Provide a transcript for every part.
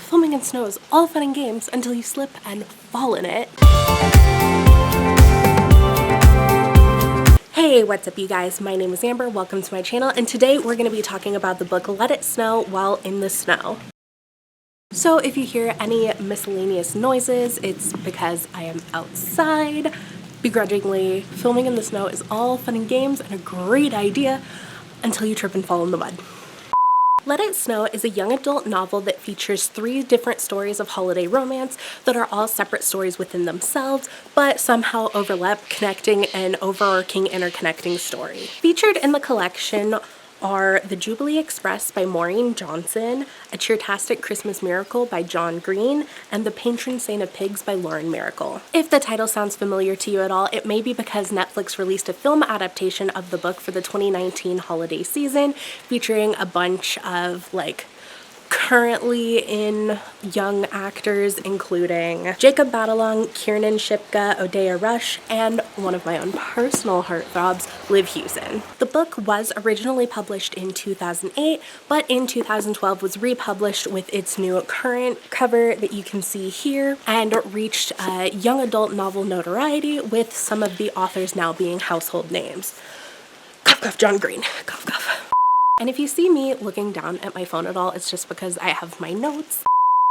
filming in snow is all fun and games until you slip and fall in it. Hey, what's up you guys? My name is Amber, welcome to my channel, and today we're going to be talking about the book Let It Snow While in the Snow. So if you hear any miscellaneous noises, it's because I am outside. Begrudgingly, filming in the snow is all fun and games and a great idea until you trip and fall in the mud. Let It Snow is a young adult novel that features 3 different stories of holiday romance that are all separate stories within themselves, but somehow overlap, connecting an overarching interconnecting story. Featured in the collection are The Jubilee Express by Maureen Johnson, A Cheertastic Christmas Miracle by John Green, and The Patron Saint of Pigs by Myracle. If the title sounds familiar to you at all, it may be because Netflix released a film adaptation of the book for the 2019 holiday season, featuring a bunch of currently in young actors, including Jacob Batalong, Kiernan Shipka, Odeya Rush, and one of my own personal heartthrobs, Liv Hewson. The book was originally published in 2008, but in 2012 was republished with its new current cover that you can see here, and reached young adult novel notoriety, with some of the authors now being household names. Cough, cough, John Green. Cough, cough. And if you see me looking down at my phone at all, it's just because I have my notes.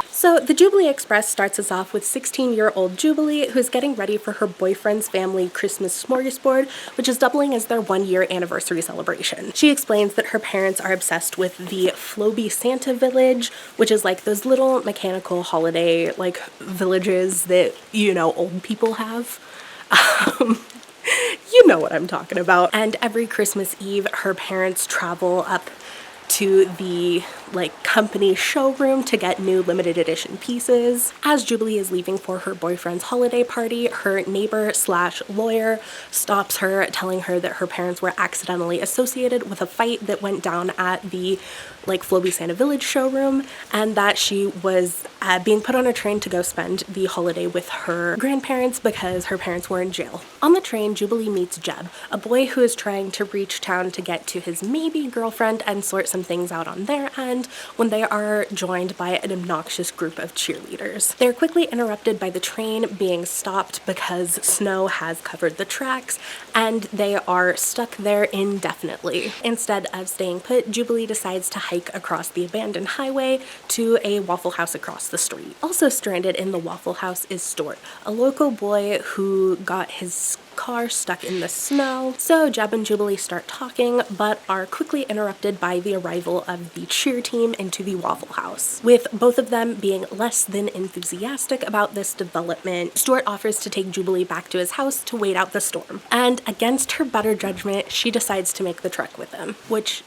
So the Jubilee Express starts us off with 16-year-old Jubilee, who's getting ready for her boyfriend's family Christmas smorgasbord, which is doubling as their 1-year anniversary celebration. She explains that her parents are obsessed with the Floby Santa Village, which is like those little mechanical holiday villages that, old people have. You know what I'm talking about. And every Christmas Eve, her parents travel up to the company showroom to get new limited edition pieces. As Jubilee is leaving for her boyfriend's holiday party, her neighbor/lawyer stops her, telling her that her parents were accidentally associated with a fight that went down at the Floby Santa Village showroom, and that she was being put on a train to go spend the holiday with her grandparents because her parents were in jail. On the train, Jubilee meets Jeb, a boy who is trying to reach town to get to his maybe girlfriend and sort some things out on their end, when they are joined by an obnoxious group of cheerleaders. They're quickly interrupted by the train being stopped because snow has covered the tracks, and they are stuck there indefinitely. Instead of staying put, Jubilee decides to hike across the abandoned highway to a Waffle House across the street. Also stranded in the Waffle House is Stuart, a local boy who got his car stuck in the snow. So Jeb and Jubilee start talking, but are quickly interrupted by the arrival of the cheer team into the Waffle House. With both of them being less than enthusiastic about this development, Stuart offers to take Jubilee back to his house to wait out the storm. And against her better judgment, she decides to make the trek with him, which,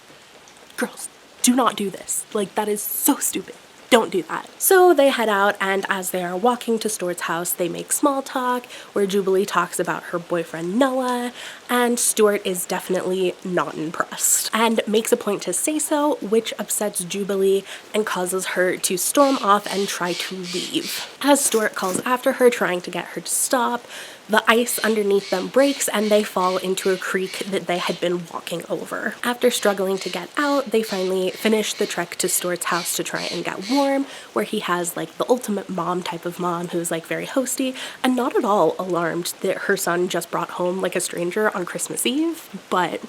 girls, do not do this. That is so stupid. Don't do that. So they head out, and as they are walking to Stuart's house, they make small talk, where Jubilee talks about her boyfriend Noah, and Stuart is definitely not impressed, and makes a point to say so, which upsets Jubilee and causes her to storm off and try to leave. As Stuart calls after her, trying to get her to stop, the ice underneath them breaks and they fall into a creek that they had been walking over. After struggling to get out, they finally finish the trek to Stuart's house to try and get warm, where he has the ultimate mom type of mom who's very hosty and not at all alarmed that her son just brought home a stranger on Christmas Eve. But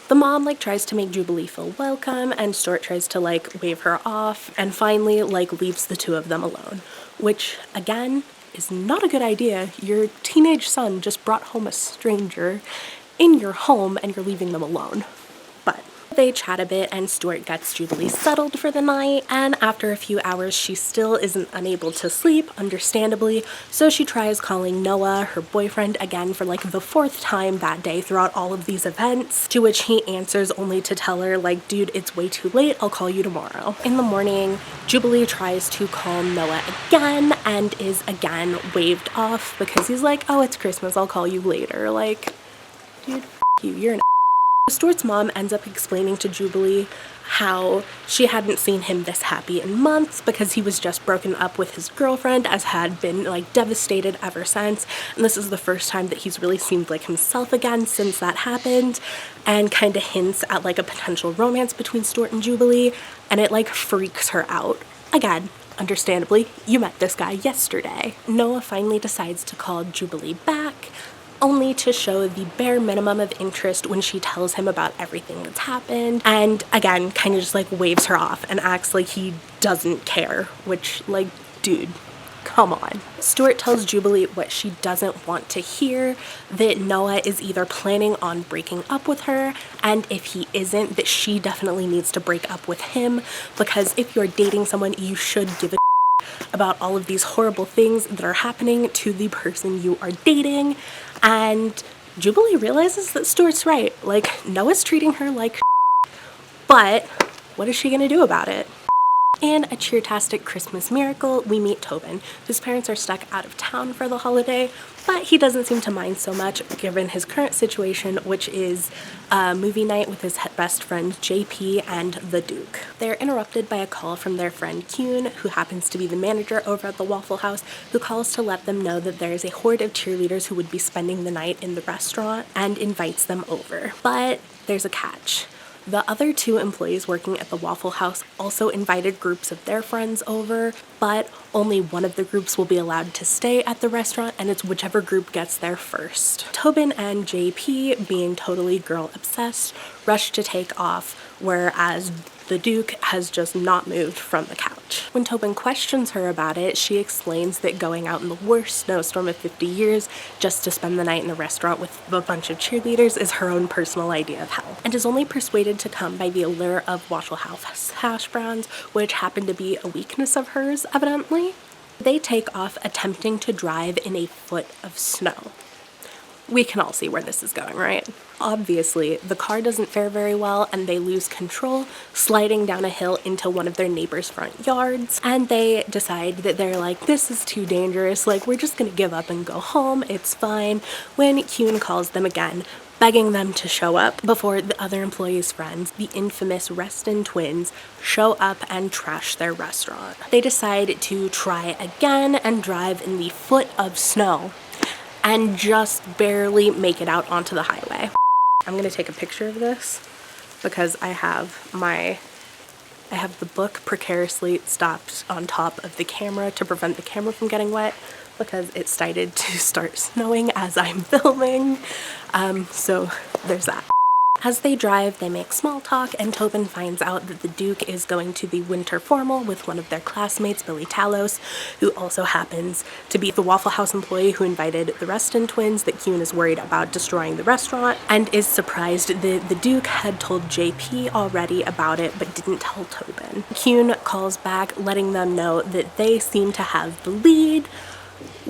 the mom tries to make Jubilee feel welcome, and Stuart tries to wave her off, and finally leaves the two of them alone, which again is not a good idea. Your teenage son just brought home a stranger in your home and you're leaving them alone. But they chat a bit, and Stuart gets Jubilee settled for the night, and after a few hours she still isn't unable to sleep, understandably, so she tries calling Noah, her boyfriend, again for the 4th time that day throughout all of these events, to which he answers only to tell her dude, it's way too late, I'll call you tomorrow. In the morning, Jubilee tries to call Noah again and is again waved off because he's oh, it's Christmas, I'll call you later. Dude, you're an Stuart's mom ends up explaining to Jubilee how she hadn't seen him this happy in months because he was just broken up with his girlfriend, as had been devastated ever since, and this is the first time that he's really seemed like himself again since that happened, and kind of hints at a potential romance between Stuart and Jubilee, and it freaks her out. Again, understandably, you met this guy yesterday. Noah finally decides to call Jubilee back, only to show the bare minimum of interest when she tells him about everything that's happened, and again, kind of just like waves her off and acts like he doesn't care, which, like, dude, come on. Stuart tells Jubilee what she doesn't want to hear, that Noah is either planning on breaking up with her, and if he isn't, that she definitely needs to break up with him, because if you're dating someone, you should give a about all of these horrible things that are happening to the person you are dating. And Jubilee realizes that Stuart's right. Like, Noah's treating her like but what is she gonna do about it? In a cheer-tastic Christmas miracle, we meet Tobin, whose parents are stuck out of town for the holiday, but he doesn't seem to mind so much given his current situation, which is a movie night with his best friend JP and the Duke. They're interrupted by a call from their friend Kuhn, who happens to be the manager over at the Waffle House, who calls to let them know that there's a horde of cheerleaders who would be spending the night in the restaurant and invites them over. But there's a catch. The other two employees working at the Waffle House also invited groups of their friends over, but only one of the groups will be allowed to stay at the restaurant, and it's whichever group gets there first. Tobin and JP, being totally girl obsessed, rush to take off, whereas the Duke has just not moved from the couch. When Tobin questions her about it, she explains that going out in the worst snowstorm of 50 years just to spend the night in a restaurant with a bunch of cheerleaders is her own personal idea of hell, and is only persuaded to come by the allure of Waffle House hash browns, which happen to be a weakness of hers, evidently. They take off, attempting to drive in a foot of snow. We can all see where this is going, right? Obviously, the car doesn't fare very well and they lose control, sliding down a hill into one of their neighbor's front yards, and they decide that they're like, this is too dangerous, like, we're just gonna give up and go home, it's fine, when Kuhn calls them again, begging them to show up before the other employees' friends, the infamous Reston twins, show up and trash their restaurant. They decide to try again and drive in the foot of snow, and just barely make it out onto the highway. I'm gonna take a picture of this because I have the book precariously stopped on top of the camera to prevent the camera from getting wet because it started to start snowing as I'm filming. So there's that. As they drive, they make small talk, and Tobin finds out that the Duke is going to the winter formal with one of their classmates, Billy Talos, who also happens to be the Waffle House employee who invited the Reston twins that Kuhn is worried about destroying the restaurant, and is surprised that the Duke had told JP already about it but didn't tell Tobin. Kuhn calls back, letting them know that they seem to have the lead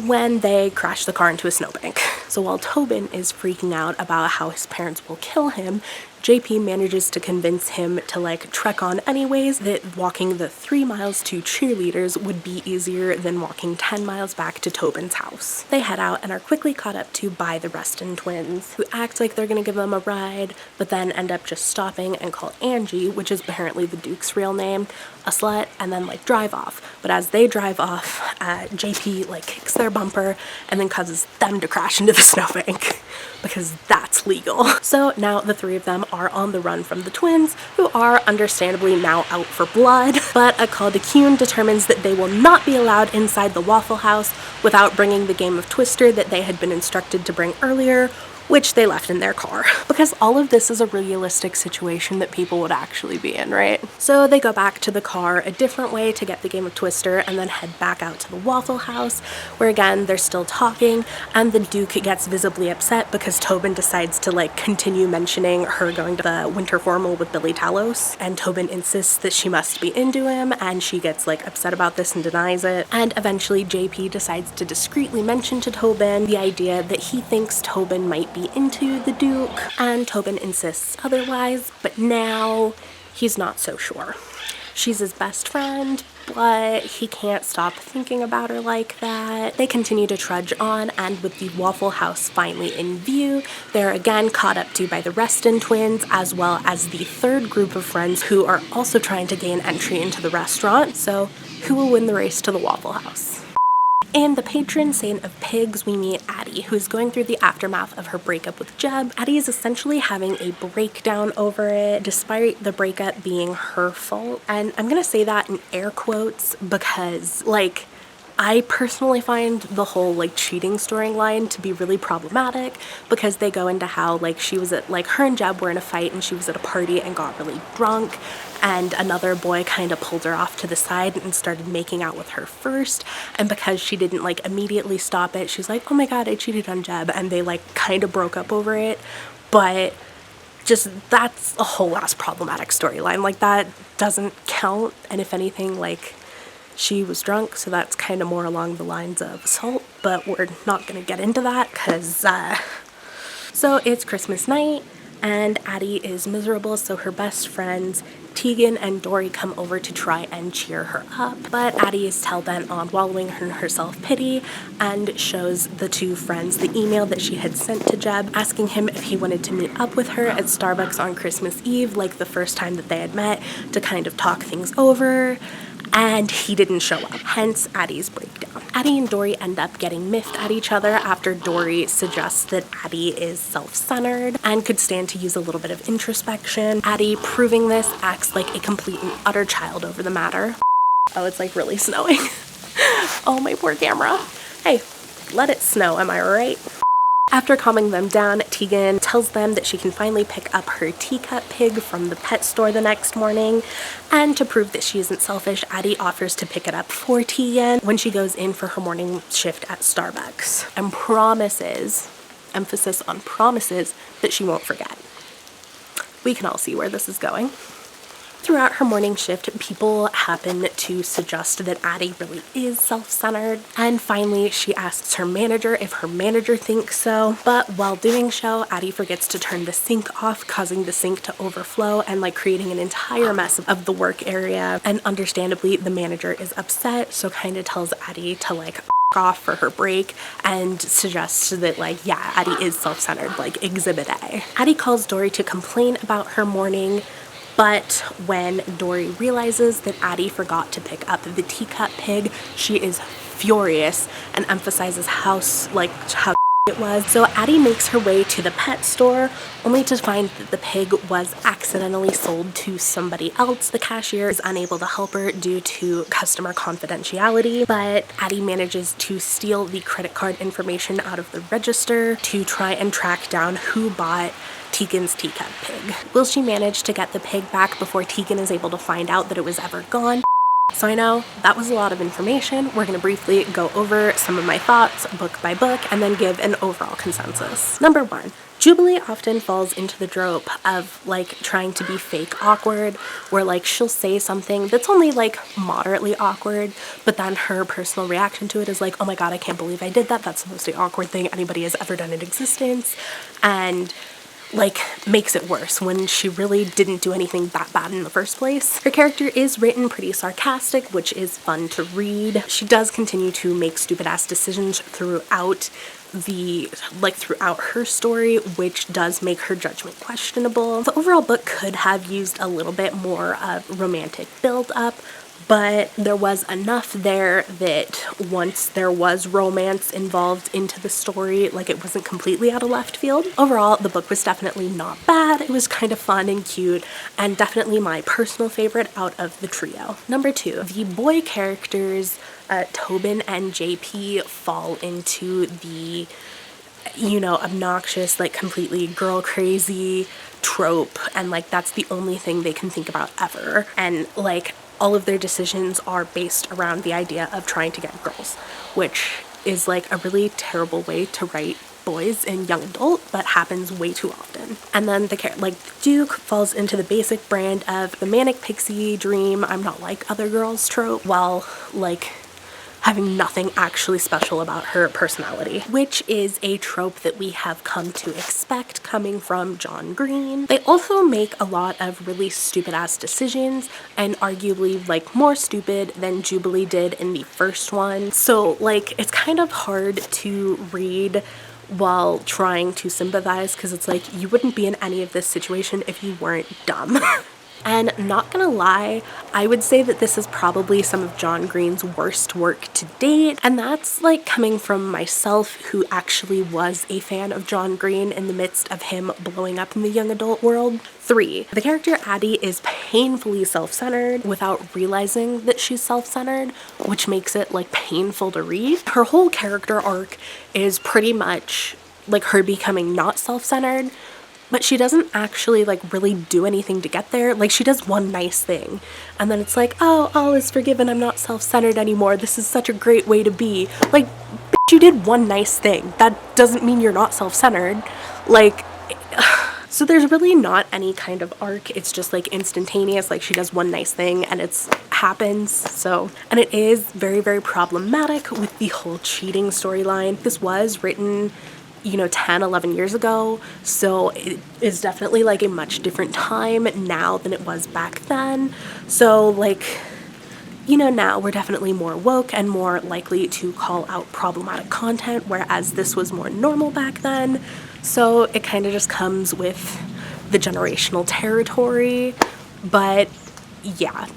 when they crash the car into a snowbank. So while Tobin is freaking out about how his parents will kill him, JP manages to convince him to like trek on anyways, that walking the 3 miles to cheerleaders would be easier than walking 10 miles back to Tobin's house. They head out and are quickly caught up to by the Reston twins, who act like they're gonna give them a ride, but then end up just stopping and call Angie, which is apparently the Duke's real name, a slut, and then like drive off. But as they drive off, JP like kicks their bumper and then causes them to crash into the snowbank because that's legal. So now the three of them are on the run from the twins, who are understandably now out for blood, but a call to Kuhn determines that they will not be allowed inside the Waffle House without bringing the game of Twister that they had been instructed to bring earlier, which they left in their car. Because all of this is a realistic situation that people would actually be in, right? So they go back to the car a different way to get the game of Twister and then head back out to the Waffle House, where again, they're still talking, and the Duke gets visibly upset because Tobin decides to like continue mentioning her going to the winter formal with Billy Talos, and Tobin insists that she must be into him, and she gets like upset about this and denies it, and eventually JP decides to discreetly mention to Tobin the idea that he thinks Tobin might be into the Duke, and Tobin insists otherwise, but now he's not so sure. She's his best friend, but he can't stop thinking about her like that. They continue to trudge on, and with the Waffle House finally in view, they're again caught up to by the Reston twins, as well as the third group of friends who are also trying to gain entry into the restaurant. So who will win the race to the Waffle House? In the patron saint of pigs, we meet Addie, who is going through the aftermath of her breakup with Jeb. Addie is essentially having a breakdown over it, despite the breakup being her fault. And I'm gonna say that in air quotes because, like, I personally find the whole like cheating storyline to be really problematic because they go into how like she was at like her and Jeb were in a fight and she was at a party and got really drunk and another boy kind of pulled her off to the side and started making out with her first, and because she didn't like immediately stop it, she's like, oh my god, I cheated on Jeb, and they like kind of broke up over it. But just that's a whole ass problematic storyline. Like that doesn't count, and if anything, like she was drunk, so that's kind of more along the lines of assault, but we're not gonna get into that because so it's Christmas night and Addie is miserable, so her best friends Tegan and Dory come over to try and cheer her up, but Addie is hell-bent on wallowing in her self-pity and shows the two friends the email that she had sent to Jeb asking him if he wanted to meet up with her at Starbucks on Christmas Eve, like the first time that they had met, to kind of talk things over. And he didn't show up, hence Addie's breakdown. Addie and Dory end up getting miffed at each other after Dory suggests that Addie is self-centered and could stand to use a little bit of introspection. Addie, proving this, acts like a complete and utter child over the matter. Oh, it's like really snowing. Oh, my poor camera. Hey, let it snow, am I right? After calming them down, Tegan tells them that she can finally pick up her teacup pig from the pet store the next morning, and to prove that she isn't selfish, Addie offers to pick it up for Tegan when she goes in for her morning shift at Starbucks, and promises, emphasis on promises, that she won't forget. We can all see where this is going. Throughout her morning shift, people happen to suggest that Addie really is self-centered, and finally she asks her manager if her manager thinks so, but while doing so, Addie forgets to turn the sink off, causing the sink to overflow and like creating an entire mess of the work area, and understandably the manager is upset, so kind of tells Addie to like off for her break and suggests that like, yeah, Addie is self-centered, like exhibit A. Addie calls Dory to complain about her morning, but when Dory realizes that Addie forgot to pick up the teacup pig, she is furious and emphasizes how it was. So Addie makes her way to the pet store, only to find that the pig was accidentally sold to somebody else. The cashier is unable to help her due to customer confidentiality, but Addie manages to steal the credit card information out of the register to try and track down who bought Tegan's teacup pig. Will she manage to get the pig back before Tegan is able to find out that it was ever gone? So I know that was a lot of information. We're going to briefly go over some of my thoughts book by book and then give an overall consensus. Number 1. Jubilee often falls into the trope of like trying to be fake awkward, where like she'll say something that's only like moderately awkward, but then her personal reaction to it is like, oh my god, I can't believe I did that. That's the most awkward thing anybody has ever done in existence. And like makes it worse when she really didn't do anything that bad in the first place. Her character is written pretty sarcastic, which is fun to read. She does continue to make stupid ass decisions throughout her story, which does make her judgment questionable. The overall book could have used a little bit more of romantic build up, but there was enough there that once there was romance involved into the story, like it wasn't completely out of left field. Overall, the book was definitely not bad. It was kind of fun and cute, and definitely my personal favorite out of the trio. Number 2, the boy characters, Tobin and JP, fall into the, obnoxious, like completely girl crazy trope, and like that's the only thing they can think about ever. And like all of their decisions are based around the idea of trying to get girls, which is like a really terrible way to write boys in young adult, but happens way too often. And then Duke falls into the basic brand of the manic pixie dream, I'm not like other girls trope, while like having nothing actually special about her personality, which is a trope that we have come to expect coming from John Green. They also make a lot of really stupid ass decisions, and arguably like more stupid than Jubilee did in the first one. So like it's kind of hard to read while trying to sympathize, because it's like you wouldn't be in any of this situation if you weren't dumb. And not gonna lie, I would say that this is probably some of John Green's worst work to date, and that's like coming from myself, who actually was a fan of John Green in the midst of him blowing up in the young adult world. 3. The character Addie is painfully self-centered without realizing that she's self-centered, which makes it like painful to read. Her whole character arc is pretty much like her becoming not self-centered, but she doesn't actually like really do anything to get there. Like, she does one nice thing and then it's like, oh, all is forgiven, I'm not self-centered anymore, this is such a great way to be. Like, bitch, you did one nice thing. That doesn't mean you're not self-centered. Like, so there's really not any kind of arc. It's just like instantaneous, like she does one nice thing and it's happens. So, and it is very, very problematic with the whole cheating storyline. This was written, you know, 10, 11 years ago, so it is definitely like a much different time now than it was back then. So like, you know, now we're definitely more woke and more likely to call out problematic content, whereas this was more normal back then. So it kind of just comes with the generational territory, but yeah,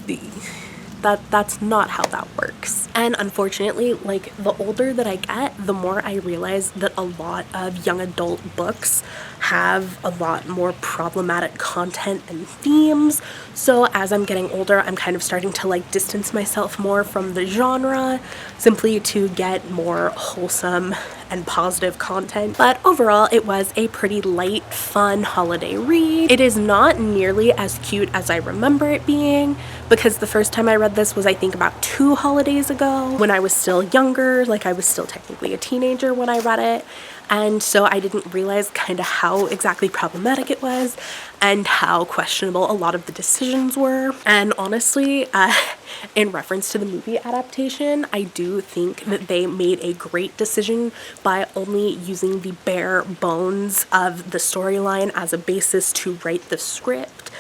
that's not how that works. And unfortunately, like, the older that I get, the more I realize that a lot of young adult books have a lot more problematic content and themes. So as I'm getting older, I'm kind of starting to like distance myself more from the genre, simply to get more wholesome and positive content. But overall, it was a pretty light, fun holiday read. It is not nearly as cute as I remember it being, because the first time I read this was, I think, about 2 holidays ago, when I was still younger. Like, I was still technically a teenager when I read it, and so I didn't realize kind of how exactly problematic it was and how questionable a lot of the decisions were. And honestly, in reference to the movie adaptation, I do think that they made a great decision by only using the bare bones of the storyline as a basis to write the script.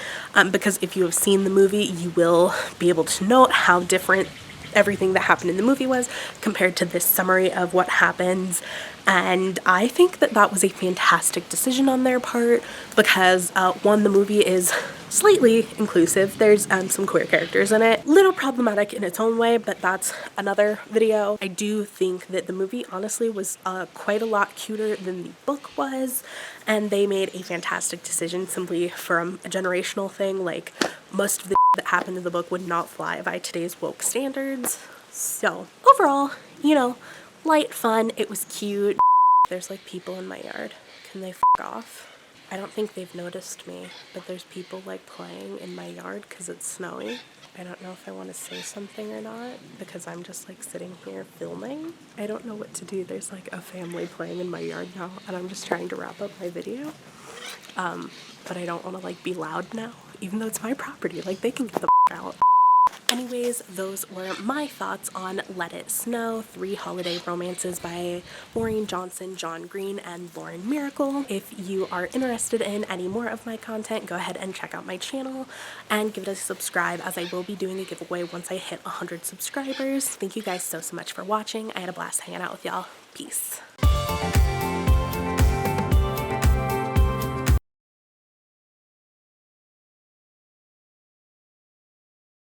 Because if you have seen the movie, you will be able to note how different everything that happened in the movie was compared to this summary of what happens. And I think that that was a fantastic decision on their part, because one, the movie is slightly inclusive. There's some queer characters in it. Little problematic in its own way, but that's another video. I do think that the movie honestly was quite a lot cuter than the book was, and they made a fantastic decision simply from a generational thing. Like, most of the that happened in the book would not fly by today's woke standards. So overall, you know, light fun. It was cute. There's like people in my yard. Can they f off? I don't think they've noticed me, but there's people like playing in my yard because it's snowy. I don't know if I want to say something or not, because I'm just like sitting here filming. I don't know what to do. There's like a family playing in my yard now, and I'm just trying to wrap up my video. But I don't want to like be loud now, even though it's my property. Like, they can get the f out. Anyways, those were my thoughts on Let It Snow, 3 holiday romances by Maureen Johnson, John Green, and Lauren Myracle. If you are interested in any more of my content, go ahead and check out my channel and give it a subscribe, as I will be doing a giveaway once I hit 100 subscribers. Thank you guys so much for watching. I had a blast hanging out with y'all. Peace.